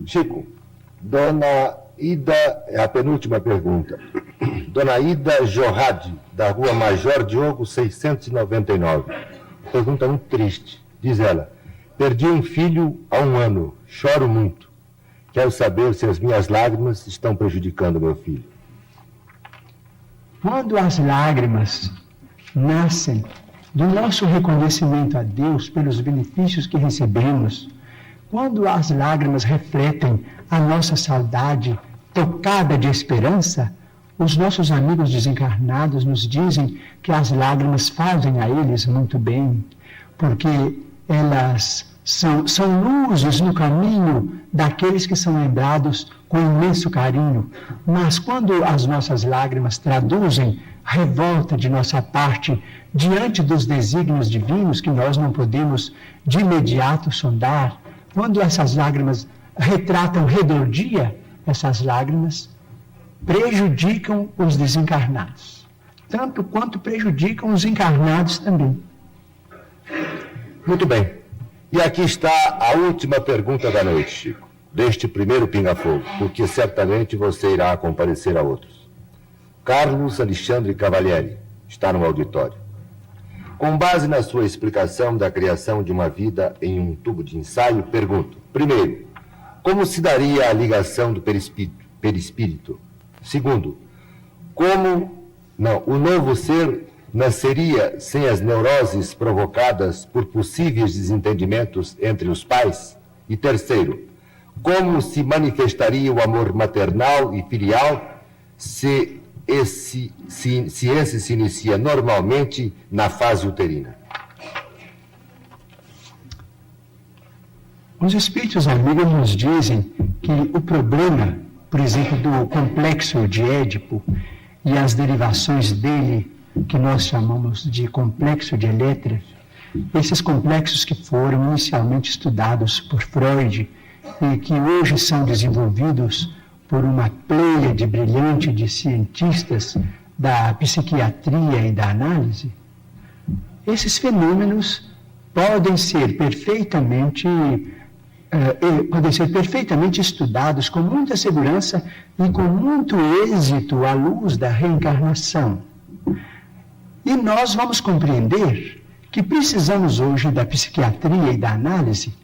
Chico, Dona Ida, é a penúltima pergunta. Dona Ida Jorrade, da Rua Major Diogo 699. Pergunta muito triste. Diz ela: perdi um filho há 1 ano, choro muito. Quero saber se as minhas lágrimas estão prejudicando meu filho. Quando as lágrimas nascem do nosso reconhecimento a Deus pelos benefícios que recebemos, quando as lágrimas refletem a nossa saudade tocada de esperança, os nossos amigos desencarnados nos dizem que as lágrimas fazem a eles muito bem, porque elas são luzes no caminho daqueles que são lembrados com imenso carinho. Mas quando as nossas lágrimas traduzem revolta de nossa parte diante dos desígnios divinos que nós não podemos de imediato sondar, quando essas lágrimas retratam redordia, essas lágrimas prejudicam os desencarnados, tanto quanto prejudicam os encarnados também. Muito bem. E aqui está a última pergunta da noite, Chico, deste primeiro pinga-fogo, porque certamente você irá comparecer a outros. Carlos Alexandre Cavalieri está no auditório. Com base na sua explicação da criação de uma vida em um tubo de ensaio, pergunto: primeiro, como se daria a ligação do perispírito? Segundo, o novo ser nasceria sem as neuroses provocadas por possíveis desentendimentos entre os pais? E terceiro, como se manifestaria o amor maternal e filial se esse se inicia normalmente na fase uterina? Os espíritos amigos nos dizem que o problema, por exemplo, do complexo de Édipo e as derivações dele, que nós chamamos de complexo de Elétra, esses complexos que foram inicialmente estudados por Freud e que hoje são desenvolvidos por uma pleiade brilhante de cientistas da psiquiatria e da análise, esses fenômenos podem ser perfeitamente estudados com muita segurança e com muito êxito à luz da reencarnação. E nós vamos compreender que precisamos hoje da psiquiatria e da análise,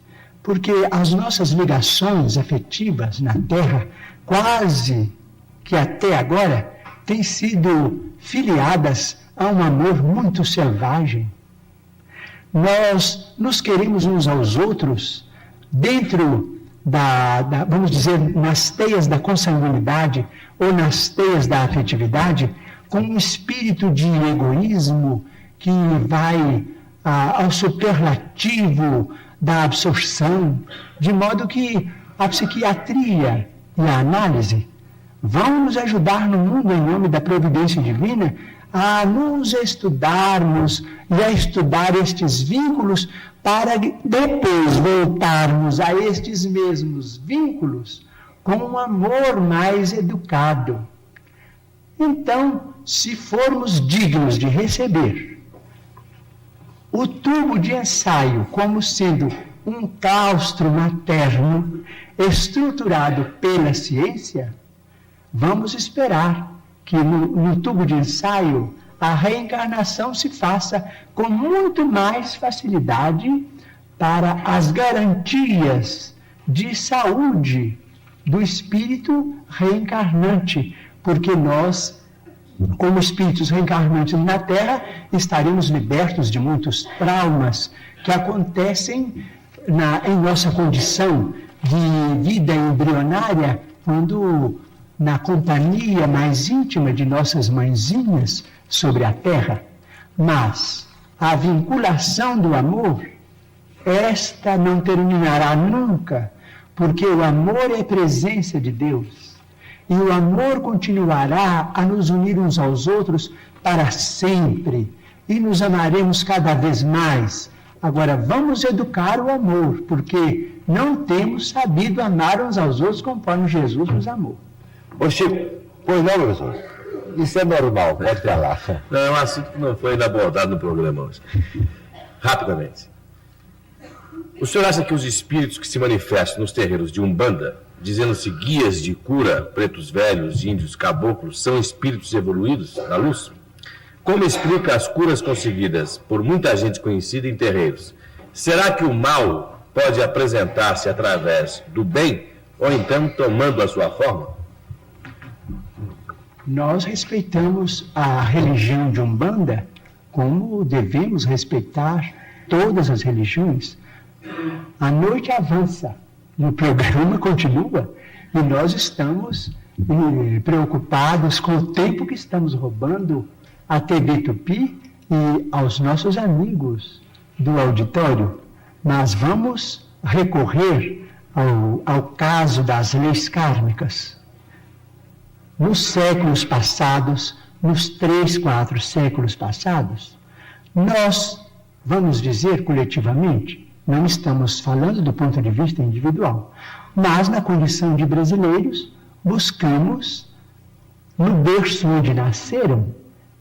porque as nossas ligações afetivas na Terra, quase que até agora, têm sido filiadas a um amor muito selvagem. Nós nos queremos uns aos outros dentro vamos dizer, nas teias da consanguinidade ou nas teias da afetividade, com um espírito de egoísmo que vai ao superlativo da absorção, de modo que a psiquiatria e a análise vão nos ajudar no mundo, em nome da providência divina, a nos estudarmos e a estudar estes vínculos para depois voltarmos a estes mesmos vínculos com um amor mais educado. Então, se formos dignos de receber o tubo de ensaio como sendo um claustro materno estruturado pela ciência, vamos esperar que no tubo de ensaio a reencarnação se faça com muito mais facilidade para as garantias de saúde do espírito reencarnante, porque nós, como espíritos reencarnantes na Terra, estaremos libertos de muitos traumas que acontecem em nossa condição de vida embrionária, quando na companhia mais íntima de nossas mãezinhas sobre a Terra. Mas a vinculação do amor, esta não terminará nunca, porque o amor é presença de Deus. E o amor continuará a nos unir uns aos outros para sempre. E nos amaremos cada vez mais. Agora, vamos educar o amor, porque não temos sabido amar uns aos outros conforme Jesus nos amou. Ô Chico, pois não, professor? Isso é normal, pode falar. Não, é um assunto que não foi ainda abordado no programa hoje. Rapidamente. O senhor acha que os espíritos que se manifestam nos terreiros de Umbanda dizendo-se guias de cura, pretos velhos, índios, caboclos, são espíritos evoluídos da luz? Como explica as curas conseguidas por muita gente conhecida em terreiros? Será que o mal pode apresentar-se através do bem, ou então tomando a sua forma? Nós respeitamos a religião de Umbanda como devemos respeitar todas as religiões. A noite avança e o programa continua e nós estamos preocupados com o tempo que estamos roubando à TV Tupi e aos nossos amigos do auditório. Mas vamos recorrer ao caso das leis kármicas. Nos séculos passados, nos 3, 4 séculos passados, nós, vamos dizer coletivamente, não estamos falando do ponto de vista individual, mas na condição de brasileiros, buscamos, no berço onde nasceram,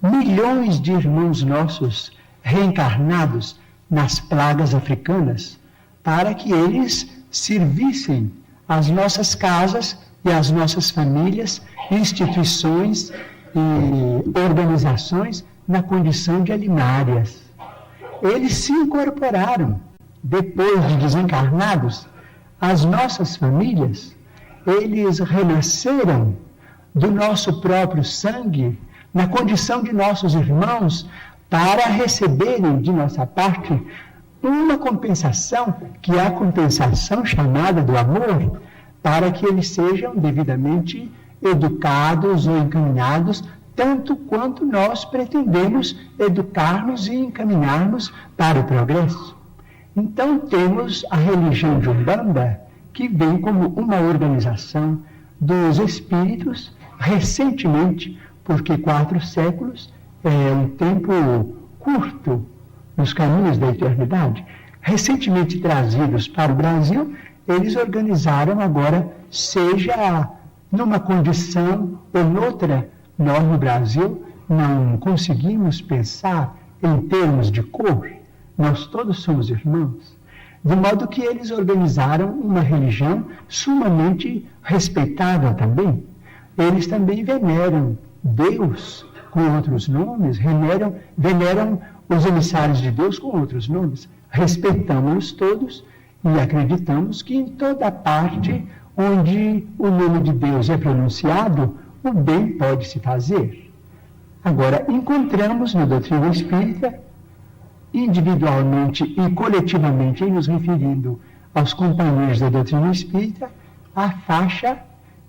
milhões de irmãos nossos reencarnados nas plagas africanas, para que eles servissem as nossas casas e as nossas famílias, instituições e organizações na condição de alimárias. Eles se incorporaram, depois de desencarnados, as nossas famílias, eles renasceram do nosso próprio sangue, na condição de nossos irmãos, para receberem de nossa parte uma compensação, que é a compensação chamada do amor, para que eles sejam devidamente educados ou encaminhados, tanto quanto nós pretendemos educar-nos e encaminhar-nos para o progresso. Então temos a religião de Umbanda, que vem como uma organização dos espíritos, recentemente, porque 4 séculos é um tempo curto nos caminhos da eternidade, recentemente trazidos para o Brasil, eles organizaram agora, seja numa condição ou noutra. Nós no Brasil não conseguimos pensar em termos de cor, nós todos somos irmãos, de modo que eles organizaram uma religião sumamente respeitável também. Eles também veneram Deus com outros nomes, veneram os emissários de Deus com outros nomes. Respeitamos-los todos e acreditamos que em toda parte onde o nome de Deus é pronunciado, o bem pode se fazer. Agora, encontramos na doutrina espírita, individualmente e coletivamente, em nos referindo aos companheiros da doutrina espírita, a faixa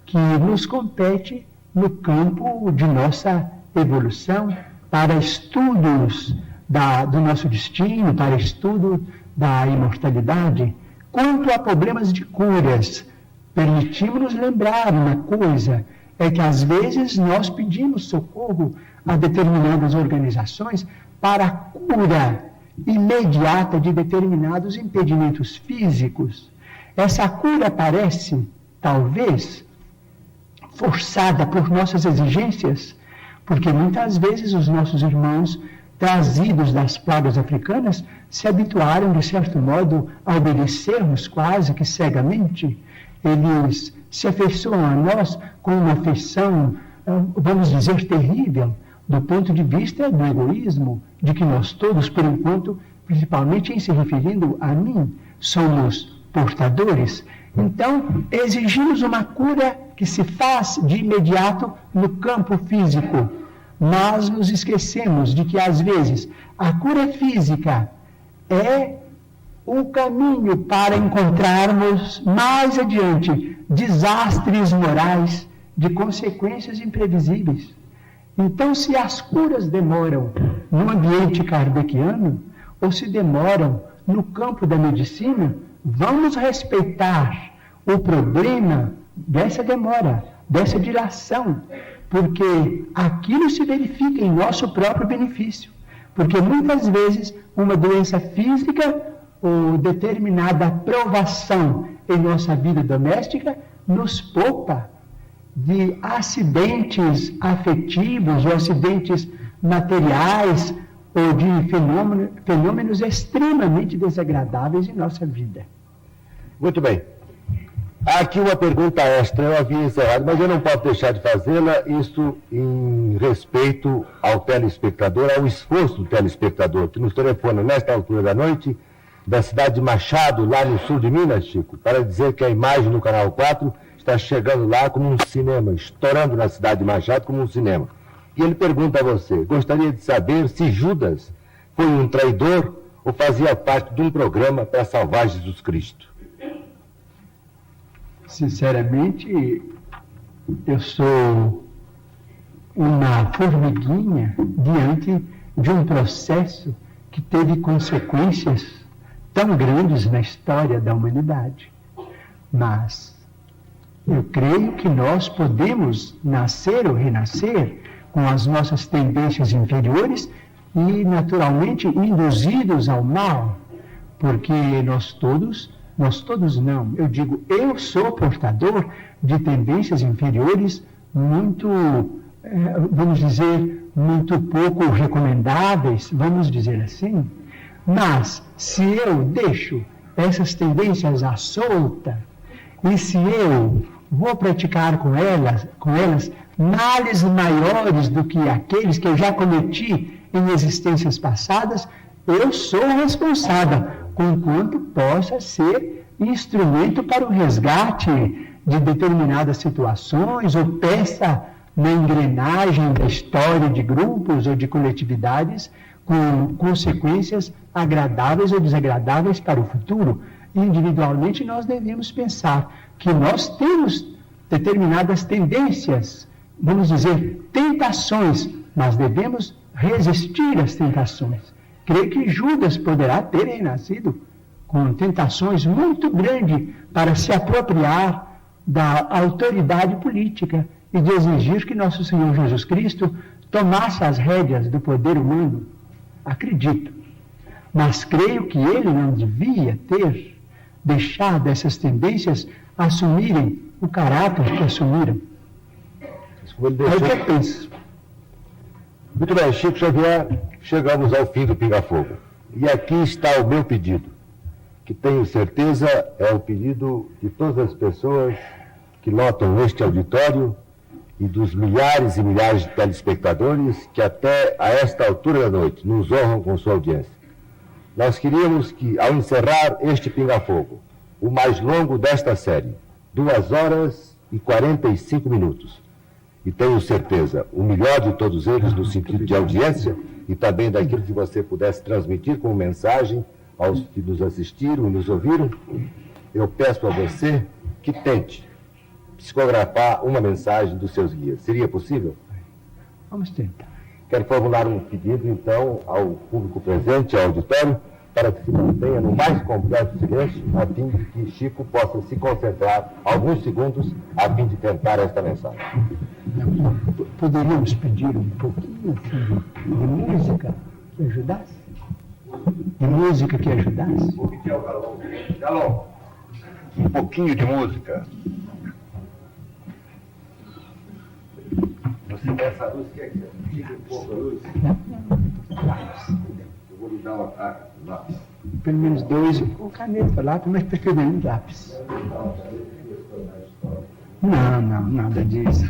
que nos compete no campo de nossa evolução, para estudos do nosso destino, para estudo da imortalidade. Quanto a problemas de curas, permitimos-nos lembrar uma coisa, é que às vezes nós pedimos socorro a determinadas organizações para a cura imediata de determinados impedimentos físicos. Essa cura parece, talvez, forçada por nossas exigências, porque muitas vezes os nossos irmãos trazidos das plagas africanas se habituaram, de certo modo, a obedecermos quase que cegamente. Eles se afeiçoam a nós com uma afeição, vamos dizer, terrível, do ponto de vista do egoísmo, de que nós todos, por enquanto, principalmente em se referindo a mim, somos portadores. Então, exigimos uma cura que se faz de imediato no campo físico, mas nos esquecemos de que, às vezes, a cura física é um caminho para encontrarmos mais adiante desastres morais de consequências imprevisíveis. Então, se as curas demoram no ambiente kardeciano, ou se demoram no campo da medicina, vamos respeitar o problema dessa demora, dessa dilação, porque aquilo se verifica em nosso próprio benefício. Porque muitas vezes uma doença física ou determinada provação em nossa vida doméstica nos poupa de acidentes afetivos ou acidentes materiais ou de fenômenos extremamente desagradáveis em nossa vida. Muito bem. Há aqui uma pergunta extra, eu havia encerrado, mas eu não posso deixar de fazê-la, isso em respeito ao telespectador, ao esforço do telespectador, que nos telefona nesta altura da noite, da cidade de Machado, lá no sul de Minas, Chico, para dizer que a imagem no Canal 4 está chegando lá como um cinema, estourando na cidade de Machado como um cinema. E ele pergunta a você, gostaria de saber se Judas foi um traidor ou fazia parte de um programa para salvar Jesus Cristo? Sinceramente, eu sou uma formiguinha diante de um processo que teve consequências tão grandes na história da humanidade. Mas eu creio que nós podemos nascer ou renascer com as nossas tendências inferiores e, naturalmente, induzidos ao mal, porque nós todos não, eu digo, eu sou portador de tendências inferiores muito, vamos dizer, muito pouco recomendáveis, vamos dizer assim, mas se eu deixo essas tendências à solta, e se eu vou praticar com elas males maiores do que aqueles que eu já cometi em existências passadas, eu sou responsável, conquanto possa ser instrumento para o resgate de determinadas situações ou peça na engrenagem da história de grupos ou de coletividades com consequências agradáveis ou desagradáveis para o futuro. Individualmente, nós devemos pensar que nós temos determinadas tendências, vamos dizer, tentações, mas devemos resistir às tentações. Creio que Judas poderá ter renascido com tentações muito grandes para se apropriar da autoridade política e de exigir que nosso Senhor Jesus Cristo tomasse as rédeas do poder humano. Acredito. Mas creio que ele não devia ter deixado essas tendências assumirem o caráter que assumiram. É o que eu penso. Muito bem, Chico Xavier, chegamos ao fim do Pinga Fogo. E aqui está o meu pedido, que tenho certeza é o pedido de todas as pessoas que lotam este auditório e dos milhares e milhares de telespectadores que até a esta altura da noite nos honram com sua audiência. Nós queríamos que, ao encerrar este Pinga Fogo, o mais longo desta série, 2 horas e 45 minutos, e tenho certeza, o melhor de todos eles no sentido de audiência e também daquilo que você pudesse transmitir como mensagem aos que nos assistiram e nos ouviram, eu peço a você que tente psicografar uma mensagem dos seus guias. Seria possível? Vamos tentar. Quero formular um pedido, então, ao público presente, ao auditório, para que se mantenha no mais completo silêncio, a fim de que Chico possa se concentrar alguns segundos a fim de tentar esta mensagem. Poderíamos pedir um pouquinho de música que ajudasse? De música que ajudasse? Galão, um pouquinho de música. Você quer essa luz que é aqui? Fica um pouco a luz. Eu vou lhe dar uma lápis. Pelo menos 2, com caneta, lápis, mas preferendo lápis. Não, nada disso.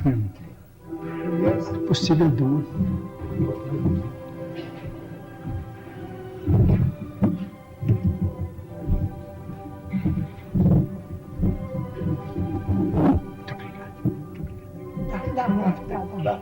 Se possível, 2. Muito obrigado. Dá.